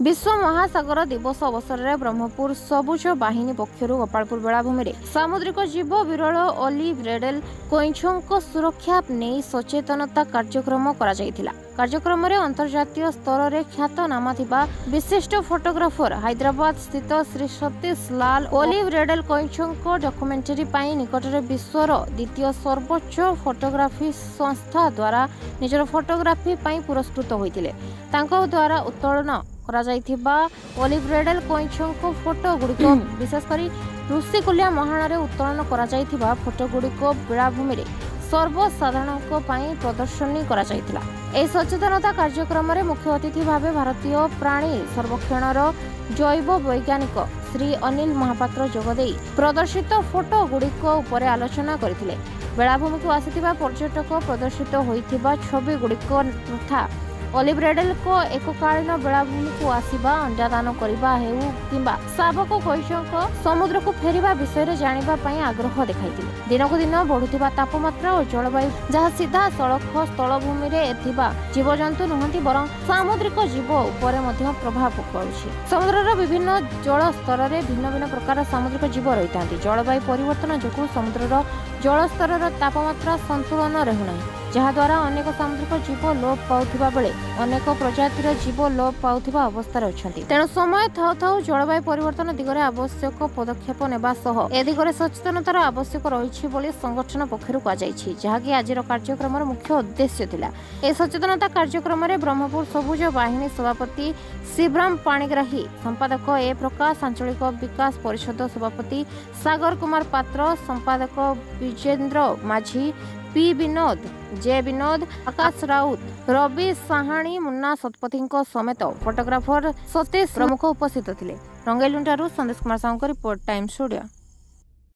विश्व महासागर दिवस अवसर में ब्रह्मपुर सबुज बाहिनी पक्षर गोपालपुर बेलाभूमि में सामुद्रिक जीव विरल ओलिव रेडल कोइंछों सुरक्षा नहीं सचेतनता कार्यक्रम कार्यक्रम में अंतर्जातीय स्तर में ख्यातनामा विशिष्ट फोटोग्राफर हैदराबाद स्थित श्री सतीश लाल ओलिव रेडल कोइंछों डॉक्यूमेंटरी निकटरे विश्वर द्वितीय सर्वोच्च फोटोग्राफी संस्था द्वारा निजर फोटोग्राफी पुरस्कृत होते द्वारा उत्तोलन ओलिव रेडल कोइंछों फोटो गुड़िक विशेषकर ऋषिकुलिया महाण उत्तोलन फोटो गुड़िक बेलाभूमि सर्वसाधारण प्रदर्शनी सचेतनता कार्यक्रम में मुख्य अतिथि भाव भारतीय प्राणी सर्वेक्षण जैव वैज्ञानिक श्री अनिल महापात्र जोगदे प्रदर्शित फोटो गुड़िक उपर आलोचना करथिले। बेलाभूमि को आसिथिबा पर्यटक प्रदर्शित होइथिबा छवि गुड़िक तथा ओलिव रेडल को एककालीन बेलाभूमि को आसिबा अंडादान करबा हेउ किंबा शावक कोइंछों समुद्र को फेरिबा विषय जानिबा पई आग्रह देखाइथिले। दिनकु दिन बढ़ुथिबा तापमात्रा और जलवायु जहाँ सीधा सड़क स्थलभूमि रे एथिबा जीवजंतु नहंती बरं सामुद्रिक जीव उपरे मध्य प्रभाव पकाउछि। समुद्रर विभिन्न जल स्तर रे भिन्न भिन्न प्रकार सामुद्रिक जीव रहितांती। जलवायु परिवर्तन जोगु समुद्रर जल स्तर तापमात्रा संतुलन रहुनाही, जहा द्वारा अनेक सामुद्रिक जीव लोप पाउथिबा बेले अनेक प्रजातिर जीव लोप पाउथिबा अवस्था अछंती। तेणु समय थाउ थाउ जलवायु परिवर्तन दिगरे आवश्यक पदक्षेप नेबा सह ए दिगरे सचेतनतार आवश्यक रहिछि बोली संगठन पक्षरु कहा जायछि, जहाकि आजिर कार्यक्रमर मुख्य उद्देश्य थिला। ए सचेतनता कार्यक्रम रे ब्रह्मपुर सबुज बाहिनी सभापति शिवराम पाणिग्राही, संपादक ए प्रकाश, आंचलिक विकास परिषद सभापति सागर कुमार पात्र, संपादक विजेंद्र माझी, पी विनोद, जे विनोद, आकाश राउत, रवि साहाणी, मुन्ना शतपथी समेत फोटोग्राफर सतीश प्रमुख उपस्थित थिले। रंगेलुंटारू संदेश Kumar Sahu report, times studio.